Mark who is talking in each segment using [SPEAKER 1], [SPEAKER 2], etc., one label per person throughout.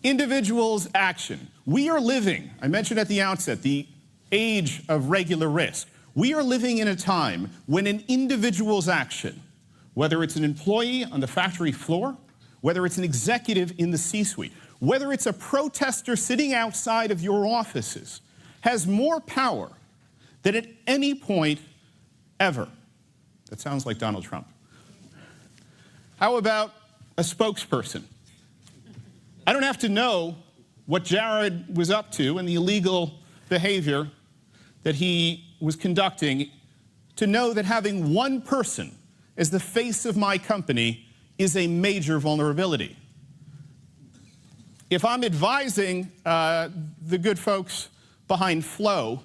[SPEAKER 1] Individuals' action. We are living, I mentioned at the outset, the age of regular risk. We are living in a time when an individual's action, whether it's an employee on the factory floor, whether it's an executive in the C-suite, whether it's a protester sitting outside of your offices, has more power than at any point ever. That sounds like Donald Trump. How about a spokesperson? I don't have to know what Jared was up to and the illegal behavior that he was conducting to know that having one person as the face of my company is a major vulnerability. If I'm advising the good folks behind Flo,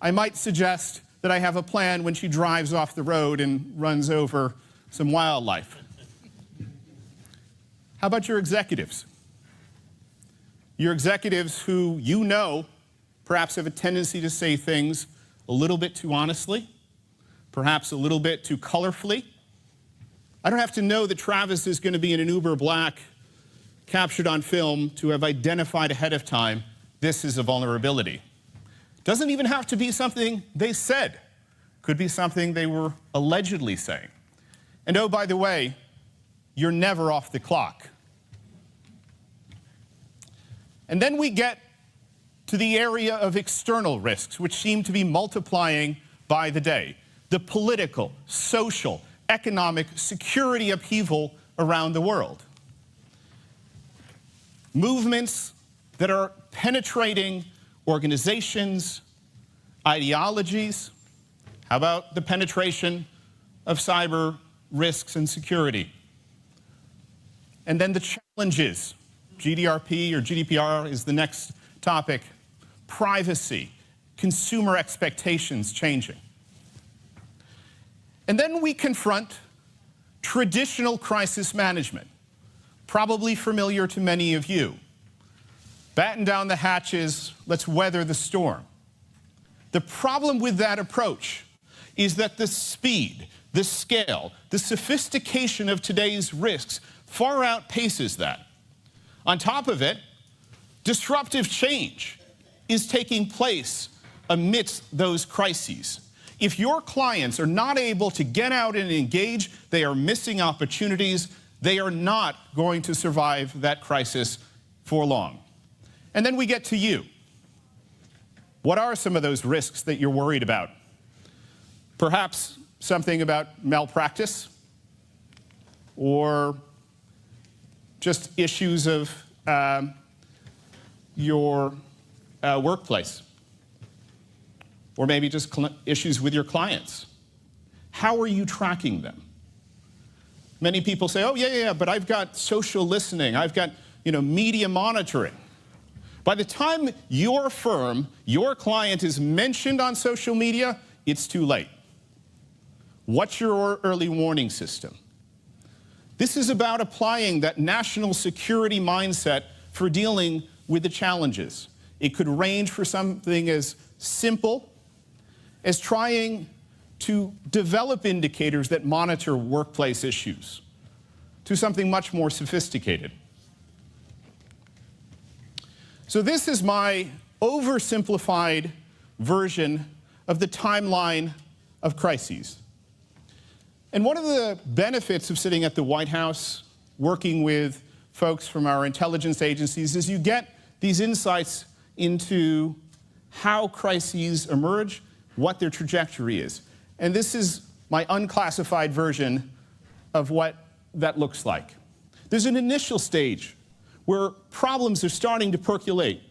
[SPEAKER 1] I might suggest that I have a plan when she drives off the road and runs over some wildlife. How about your executives? Your executives who you know perhaps have a tendency to say things a little bit too honestly, perhaps a little bit too colorfully. I don't have to know that Travis is going to be in an Uber Black captured on film to have identified ahead of time this is a vulnerability. Doesn't even have to be something they said. Could be something they were allegedly saying. And oh, by the way, you're never off the clock. And then we get to the area of external risks, which seem to be multiplying by the day. The political, social, economic, security upheaval around the world. Movements that are penetrating organizations, ideologies. How about the penetration of cyber risks and security? And then the challenges. GDPR or GDPR is the next topic. Privacy, consumer expectations changing. And then we confront traditional crisis management, probably familiar to many of you. Batten down the hatches, let's weather the storm. The problem with that approach is that the speed, the scale, the sophistication of today's risks far outpaces that. On top of it, disruptive change is taking place amidst those crises. If your clients are not able to get out and engage, they are missing opportunities. They are not going to survive that crisis for long. And then we get to you. What are some of those risks that you're worried about? Perhaps something about malpractice, or just issues of your workplace, or maybe just issues with your clients. How are you tracking them? Many people say, oh, yeah, but I've got social listening, I've got media monitoring. By the time your firm, your client is mentioned on social media, it's too late. What's your early warning system? This is about applying that national security mindset for dealing with the challenges. It could range for something as simple as trying to develop indicators that monitor workplace issues, to something much more sophisticated. So this is my oversimplified version of the timeline of crises. And one of the benefits of sitting at the White House, working with folks from our intelligence agencies, is you get these insights into how crises emerge, what their trajectory is. And this is my unclassified version of what that looks like. There's an initial stage where problems are starting to percolate.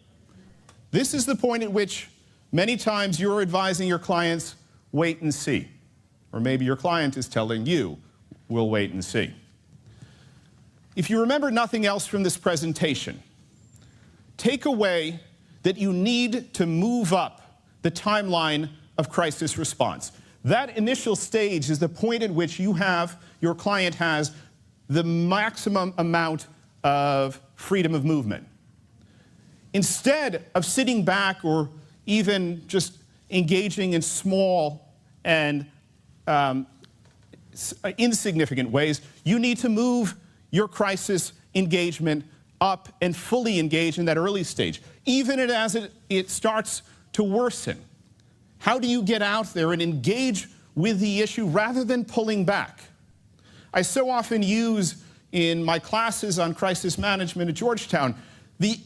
[SPEAKER 1] This is the point at which many times you're advising your clients, wait and see. Or maybe your client is telling you, we'll wait and see. If you remember nothing else from this presentation, take away that you need to move up the timeline of crisis response. That initial stage is the point at which your client has the maximum amount of freedom of movement. Instead of sitting back or even just engaging in small and insignificant ways, you need to move your crisis engagement up and fully engage in that early stage, even as it starts to worsen? How do you get out there and engage with the issue rather than pulling back? I so often use in my classes on crisis management at Georgetown the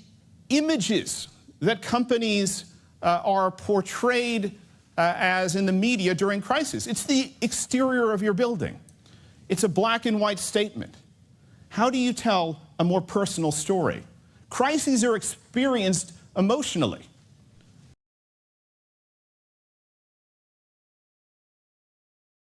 [SPEAKER 1] images that companies are portrayed as in the media during crisis. It's the exterior of your building. It's a black and white statement. How do you tell a more personal story? Crises are experienced emotionally.